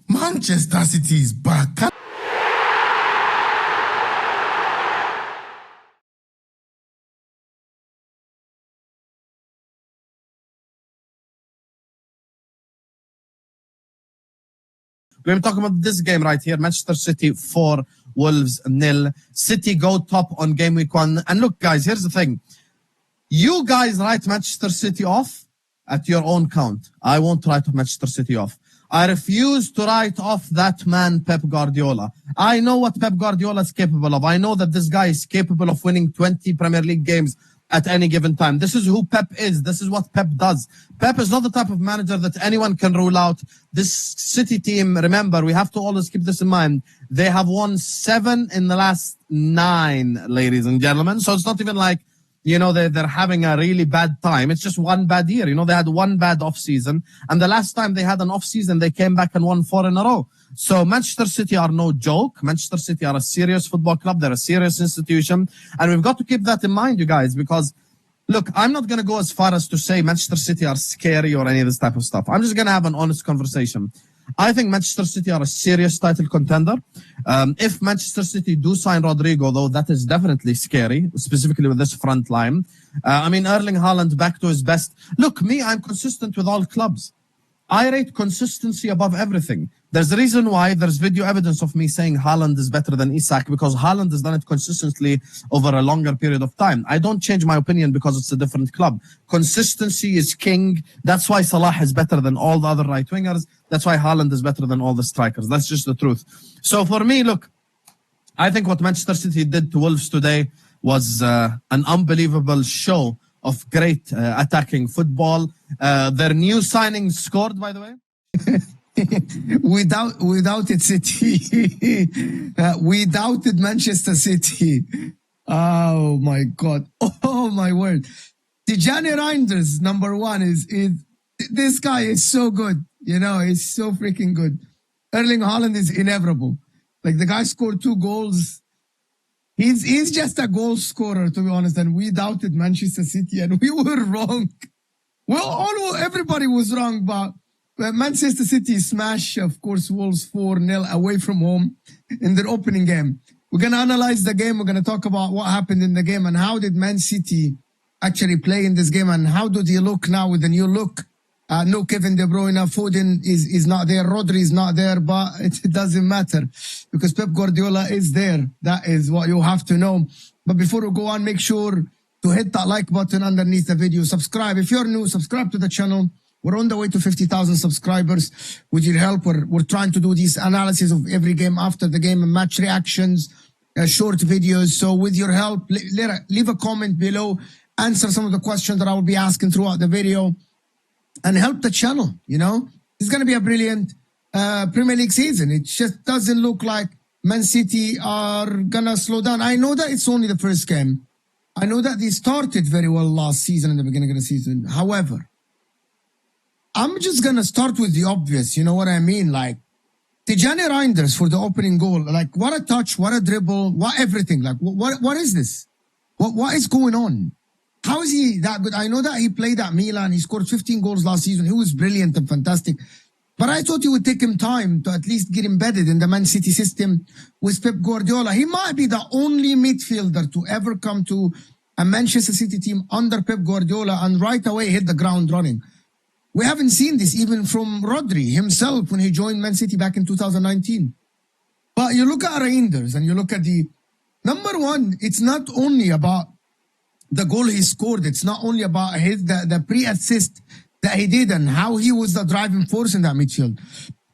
Manchester City is back. We're talking about this game right here. Manchester City 4, Wolves 0. City go top on game week 1. And look, guys, here's the thing. You guys write Manchester City off at your own count. I won't write Manchester City off. I refuse to write off that man, Pep Guardiola. I know what Pep Guardiola is capable of. I know that this guy is capable of winning 20 Premier League games at any given time. This is who Pep is. This is what Pep does. Pep is not the type of manager that anyone can rule out. This City team, remember, we have to always keep this in mind. They have won 7 in the last 9, ladies and gentlemen. So it's not even like, you know, they're having a really bad time. It's just one bad year. You know, they had one bad off season. And the last time they had an off season, they came back and won 4 in a row. So Manchester City are no joke. Manchester City are a serious football club. They're a serious institution. And we've got to keep that in mind, you guys, because look, I'm not going to go as far as to say Manchester City are scary or any of this type of stuff. I'm just going to have an honest conversation. I think Manchester City are a serious title contender. If Manchester City do sign Rodrigo, though, that is definitely scary, specifically with this front line. I mean, Erling Haaland back to his best. Look, me, I'm consistent with all clubs. I rate consistency above everything. There's a reason why there's video evidence of me saying Haaland is better than Isak, because Haaland has done it consistently over a longer period of time. I don't change my opinion because it's a different club. Consistency is king. That's why Salah is better than all the other right wingers. That's why Haaland is better than all the strikers. That's just the truth. So for me, look, I think what Manchester City did to Wolves today was an unbelievable show of great attacking football. Their new signings scored, by the way. Without it, City. We doubted Manchester City. Oh my God. Oh my word. Tijani Reinders, number 1, is this guy is so good. You know, he's so freaking good. Erling Haaland is inevitable. Like, the guy scored 2 goals. He's just a goal scorer, to be honest. And we doubted Manchester City, and we were wrong. Well, everybody was wrong, but Manchester City smash, of course, Wolves 4-0 away from home in their opening game. We're going to analyze the game. We're going to talk about what happened in the game and how did Man City actually play in this game and how do they look now with the new look. No Kevin De Bruyne, Foden is not there, Rodri is not there, but it doesn't matter because Pep Guardiola is there. That is what you have to know. But before we go on, make sure to hit that like button underneath the video. Subscribe. If you're new, subscribe to the channel. We're on the way to 50,000 subscribers. With your help, we're trying to do these analysis of every game after the game and match reactions, short videos. So with your help, leave a comment below, answer some of the questions that I will be asking throughout the video, and help the channel. You know, it's going to be a brilliant Premier League season. It just doesn't look like Man City are going to slow down. I know that it's only the first game. I know that they started very well last season in the beginning of the season. However, I'm just going to start with the obvious. You know what I mean? Like, Tijani Reinders for the opening goal. Like, what a touch, what a dribble, what everything. Like, what is this? What is going on? How is he that good? I know that he played at Milan. He scored 15 goals last season. He was brilliant and fantastic. But I thought it would take him time to at least get embedded in the Man City system with Pep Guardiola. He might be the only midfielder to ever come to a Manchester City team under Pep Guardiola and right away hit the ground running. We haven't seen this even from Rodri himself when he joined Man City back in 2019. But you look at Reinders and you look at the number 1, it's not only about the goal he scored. It's not only about the pre-assist that he did and how he was the driving force in that midfield.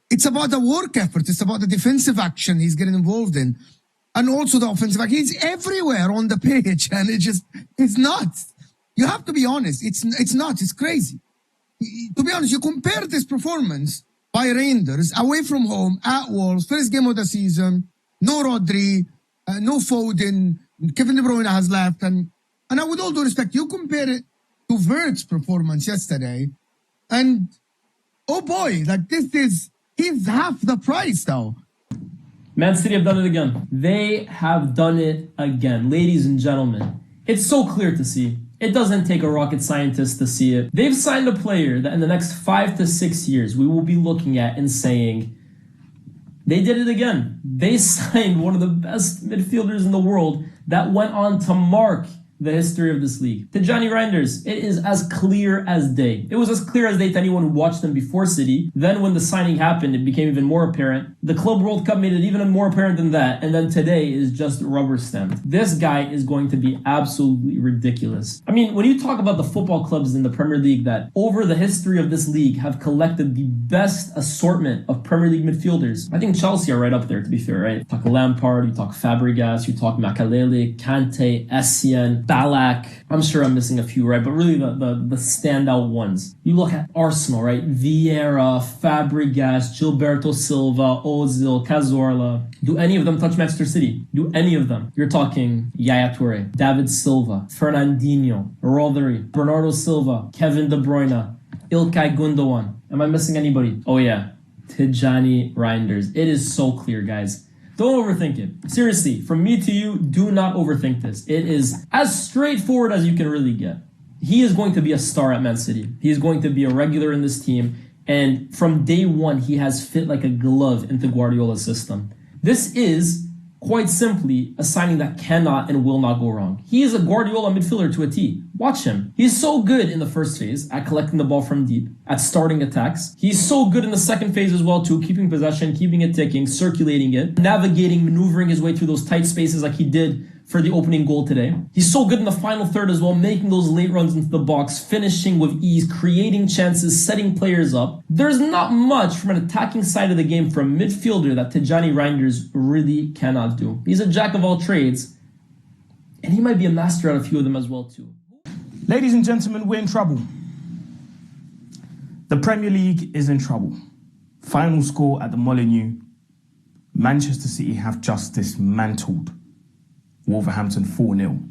It's about the work effort. It's about the defensive action he's getting involved in. And also the offensive action. He's everywhere on the pitch and it's nuts. You have to be honest. It's nuts. It's crazy. To be honest, you compare this performance by Reinders away from home at Wolves, first game of the season, no Rodri, no Foden, Kevin De Bruyne has left, and with all due respect, you compare it to Vert's performance yesterday, and oh boy, like he's half the price though. Man City have done it again. They have done it again. Ladies and gentlemen, it's so clear to see. It doesn't take a rocket scientist to see it. They've signed a player that in the next 5 to 6 years we will be looking at and saying, they did it again. They signed one of the best midfielders in the world that went on to mark the history of this league. Tijjani Reinders, it is as clear as day. It was as clear as day to anyone who watched them before City. Then when the signing happened, it became even more apparent. The Club World Cup made it even more apparent than that. And then today is just rubber stamped. This guy is going to be absolutely ridiculous. I mean, when you talk about the football clubs in the Premier League that over the history of this league have collected the best assortment of Premier League midfielders, I think Chelsea are right up there, to be fair, right? You talk Lampard, you talk Fabregas, you talk Makalele, Kante, Essien, Balak. I'm sure I'm missing a few, right? But really the standout ones. You look at Arsenal, right? Vieira, Fabregas, Gilberto Silva, Ozil, Cazorla. Do any of them touch Manchester City? Do any of them? You're talking Yaya Toure, David Silva, Fernandinho, Rodri, Bernardo Silva, Kevin De Bruyne, Ilkay Gundogan. Am I missing anybody? Oh yeah, Tijjani Reinders. It is so clear, guys. Don't overthink it. Seriously, from me to you, do not overthink this. It is as straightforward as you can really get. He is going to be a star at Man City. He is going to be a regular in this team. And from day one, he has fit like a glove into Guardiola's system. This is, quite simply, a signing that cannot and will not go wrong. He is a Guardiola midfielder to a T. Watch him. He's so good in the first phase at collecting the ball from deep, at starting attacks. He's so good in the second phase as well too, keeping possession, keeping it ticking, circulating it, navigating, maneuvering his way through those tight spaces like he did for the opening goal today. He's so good in the final third as well, making those late runs into the box, finishing with ease, creating chances, setting players up. There's not much from an attacking side of the game from a midfielder that Tijjani Reinders really cannot do. He's a jack of all trades, and he might be a master at a few of them as well too. Ladies and gentlemen, we're in trouble. The Premier League is in trouble. Final score at the Molineux. Manchester City have just dismantled Wolverhampton 4-0.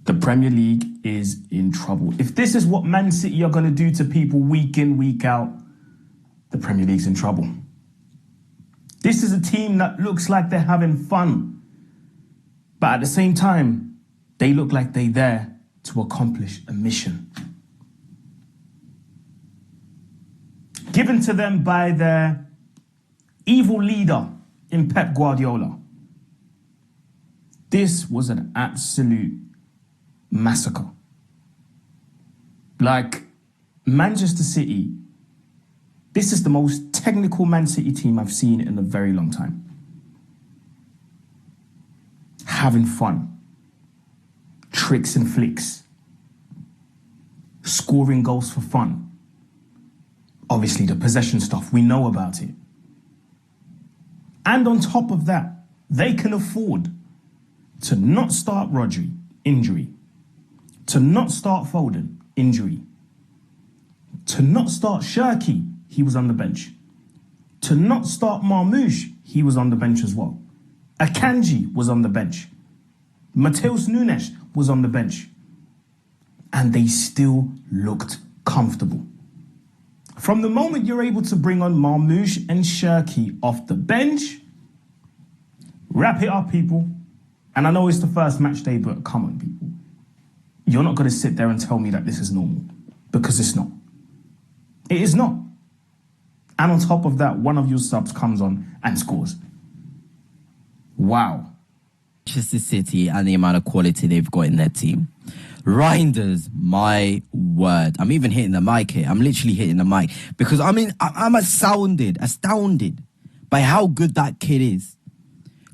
The Premier League is in trouble. If this is what Man City are going to do to people week in, week out, the Premier League's in trouble. This is a team that looks like they're having fun. But at the same time, they look like they're there to accomplish a mission. Given to them by their evil leader in Pep Guardiola. This was an absolute massacre. Like, Manchester City, this is the most technical Man City team I've seen in a very long time. Having fun. Tricks and flicks. Scoring goals for fun. Obviously, the possession stuff, we know about it. And on top of that, they can afford to not start Rodri, injury. To not start Foden, injury. To not start Shirky, he was on the bench. To not start Marmoush, he was on the bench as well. Akanji was on the bench. Mateus Nunes was on the bench. And they still looked comfortable. From the moment you're able to bring on Marmoush and Shirky off the bench, wrap it up, people. And I know it's the first match day, but come on, people. You're not going to sit there and tell me that this is normal, because it's not. It is not. And on top of that, one of your subs comes on and scores. Wow. Manchester City and the amount of quality they've got in their team. Reinders, my word. I'm even hitting the mic here. I'm literally hitting the mic because I'm astounded by how good that kid is.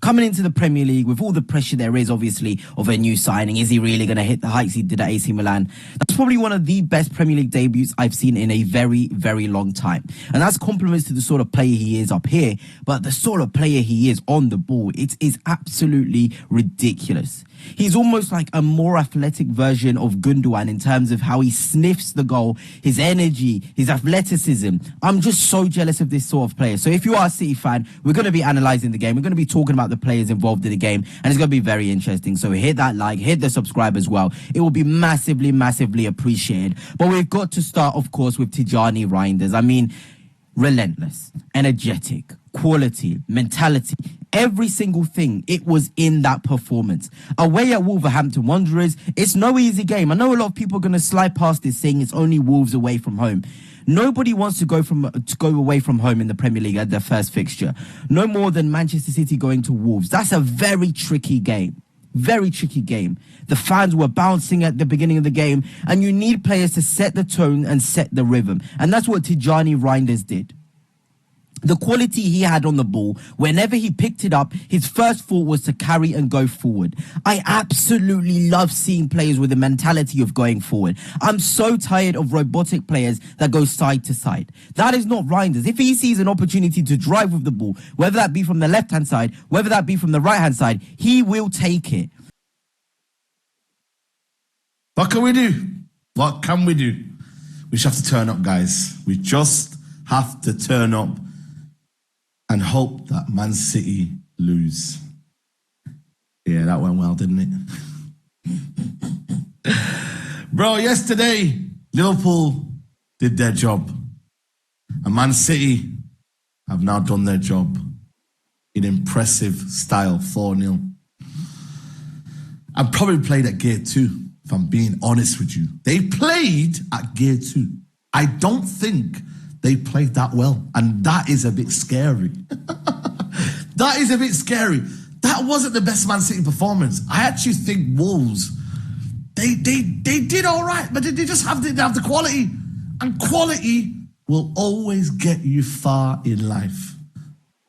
Coming into the Premier League with all the pressure there is, obviously, of a new signing. Is he really going to hit the heights he did at AC Milan? That's probably one of the best Premier League debuts I've seen in a very, very long time. And that's compliments to the sort of player he is up here, but the sort of player he is on the ball, it is absolutely ridiculous. He's almost like a more athletic version of Gundogan in terms of how he sniffs the goal, his energy, his athleticism. I'm just so jealous of this sort of player. So if you are a City fan, we're going to be analysing the game. We're going to be talking about the players involved in the game, and it's going to be very interesting. So hit that like, hit the subscribe as well. It will be massively, massively appreciated. But we've got to start, of course, with Tijjani Reinders. I mean, relentless, energetic, quality, mentality, Every single thing, it was in that performance. Away at Wolverhampton Wanderers, it's no easy game. I know a lot of people are going to slide past this saying it's only Wolves away from home. Nobody wants to go away from home in the Premier League at their first fixture. No more than Manchester City going to Wolves. That's a very tricky game. Very tricky game. The fans were bouncing at the beginning of the game, and you need players to set the tone and set the rhythm. And that's what Tijani Reinders did. The quality he had on the ball, whenever he picked it up, his first thought was to carry and go forward. I absolutely love seeing players with the mentality of going forward. I'm so tired of robotic players that go side to side. That is not Reinders. If he sees an opportunity to drive with the ball, whether that be from the left-hand side, whether that be from the right-hand side, he will take it. What can we do? What can we do? We just have to turn up, guys. We just have to turn up and hope that Man City lose. Yeah, that went well, didn't it? Bro, yesterday, Liverpool did their job. And Man City have now done their job in impressive style, 4-0. And probably played at gear 2, if I'm being honest with you. They played at gear 2. I don't think they played that well. And that is a bit scary. That is a bit scary. That wasn't the best Man City performance. I actually think Wolves, they did all right, but they just didn't have the quality. And quality will always get you far in life.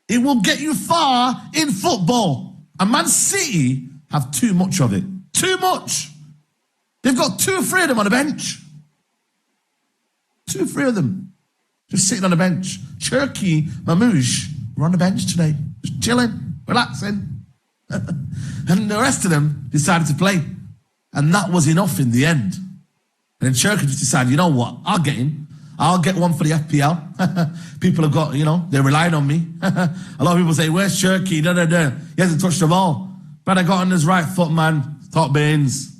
It will get you far in football. And Man City have too much of it. Too much. They've got 2 or 3 of them on the bench. 2 or 3 of them. Just sitting on the bench. Cherki, Mamouche were on the bench today. Just chilling, relaxing. And the rest of them decided to play. And that was enough in the end. And then Cherki just decided, you know what, I'll get him. I'll get one for the FPL. People have got, they're relying on me. A lot of people say, where's Cherki? He hasn't touched the ball. But I got on his right foot, man. Top bins.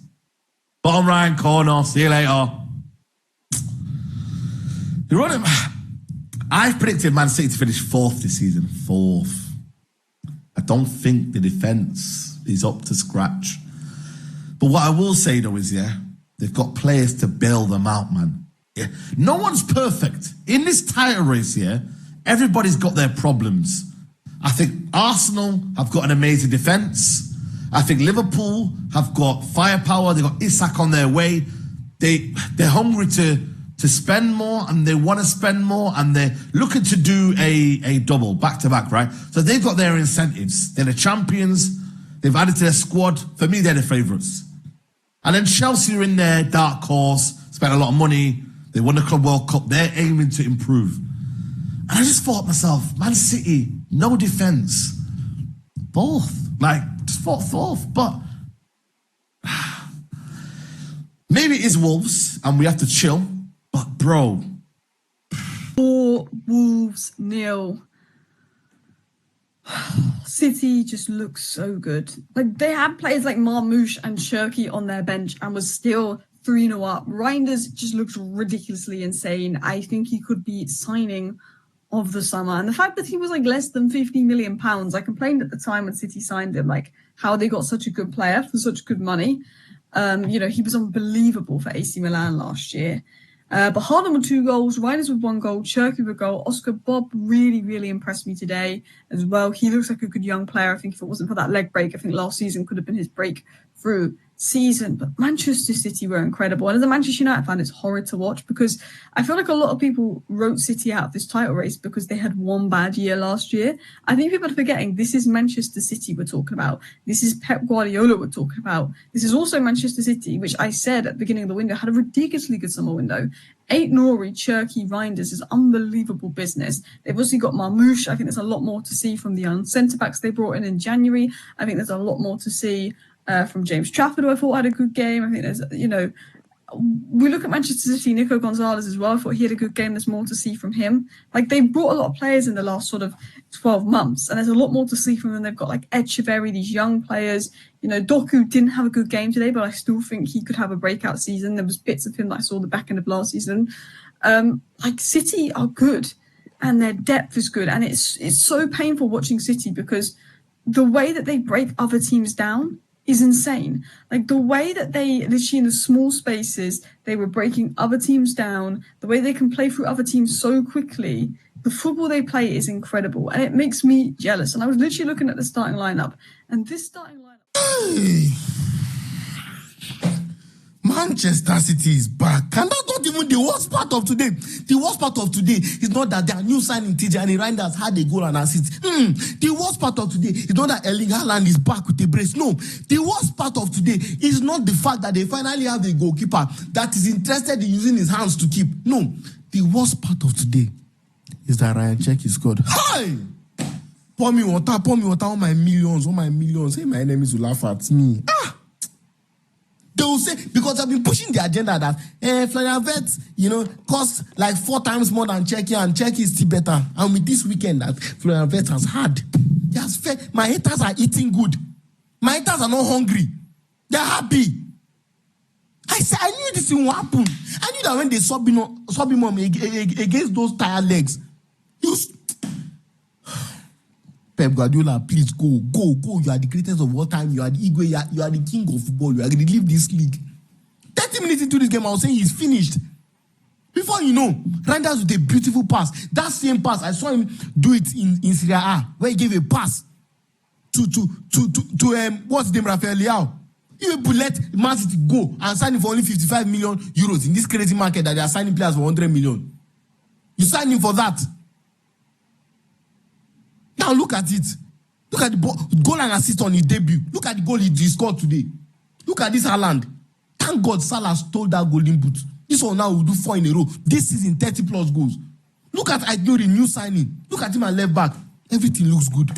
Bottom right corner. See you later. You run him. I've predicted Man City to finish 4th this season. 4th. I don't think the defence is up to scratch. But what I will say, though, is, they've got players to bail them out, man. Yeah. No one's perfect. In this title race, everybody's got their problems. I think Arsenal have got an amazing defence. I think Liverpool have got firepower. They've got Isak on their way. They're hungry to spend more, and they want to spend more, and they're looking to do a double back-to-back, right? So they've got their incentives. They're the champions. They've added to their squad. For me, they're the favourites. And then Chelsea are in there, dark horse, spent a lot of money. They won the Club World Cup. They're aiming to improve. And I just thought to myself, Man City, no defence. 4th. Just thought 4th. But maybe it is Wolves, and we have to chill. But bro, 4 Wolves 0. City just looks so good. Like, they had players like Marmouche and Cherki on their bench and was still 3-0 up. Reinders just looks ridiculously insane. I think he could be signing of the summer. And the fact that he was less than £50 million, I complained at the time when City signed him, how they got such a good player for such good money. He was unbelievable for AC Milan last year. But Haaland with 2 goals, Reinders with 1 goal, Cherki with a goal. Oscar Bob really, really impressed me today as well. He looks like a good young player. I think if it wasn't for that leg break, I think last season could have been his breakthrough season. But Manchester City were incredible. And as a Manchester United fan, it's horrid to watch because I feel like a lot of people wrote City out of this title race because they had one bad year last year. I think people are forgetting this is Manchester City we're talking about. This is Pep Guardiola we're talking about. This is also Manchester City, which I said at the beginning of the window had a ridiculously good summer window. Ait-Nouri, Cherki, Reinders is unbelievable business. They've obviously got Marmouche. I think there's a lot more to see from the young centre-backs they brought in January. I think there's a lot more to see from James Trafford, who I thought had a good game. I think there's, we look at Manchester City, Nico Gonzalez as well. I thought he had a good game. There's more to see from him. They brought a lot of players in the last sort of 12 months, and there's a lot more to see from them. They've got Echeverry, these young players. Doku didn't have a good game today, but I still think he could have a breakout season. There was bits of him that I saw the back end of last season. City are good, and their depth is good, and it's so painful watching City because the way that they break other teams down is insane. Like the way that they literally in the small spaces, they were breaking other teams down, the way they can play through other teams so quickly. The football they play is incredible and it makes me jealous. And I was literally looking at the starting lineup and this starting lineup. Manchester City is back. And that's not even the worst part of today. The worst part of today is not that their new signing Tijani Reinders had a goal and assist. The worst part of today is not that Erling Haaland is back with a brace. No. The worst part of today is not the fact that they finally have a goalkeeper that is interested in using his hands to keep. No. The worst part of today is that Ryan Cherki scored. Hi! Pour me water, all my millions. Hey, my enemies will laugh at me. They will say, because I've been pushing the agenda that Florian Wirtz, costs like 4 times more than Cherki, and Cherki is still better. And with this weekend that Florian Wirtz has had, he has fed. My haters are eating good. My haters are not hungry. They're happy. I said, I knew this will happen. I knew that when they sub him on against those tired legs, Pep Guardiola, please go. You are the greatest of all time. You are the Igwe. You are the king of football. You are going to leave this league. 30 minutes into this game, I was saying he's finished. Before you know, Reinders with a beautiful pass. That same pass, I saw him do it in Serie A, where he gave a pass to what's the name, Rafael Leao. You will let Man City go and sign him for only 55 million euros in this crazy market that they are signing players for 100 million. You sign him for that. Now look at it. Look at the goal and assist on his debut. Look at the goal he scored today. Look at this Haaland. Thank God Salah stole that golden boot. This one now will do 4 in a row. This season, 30 plus goals. Look at Aguero, new signing. Look at him at left back. Everything looks good.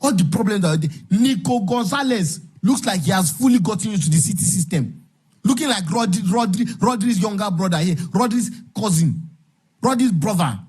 All the problems that are there. Nico Gonzalez looks like he has fully gotten into the City system. Looking like Rodri's younger brother here. Rodri's cousin. Rodri's brother.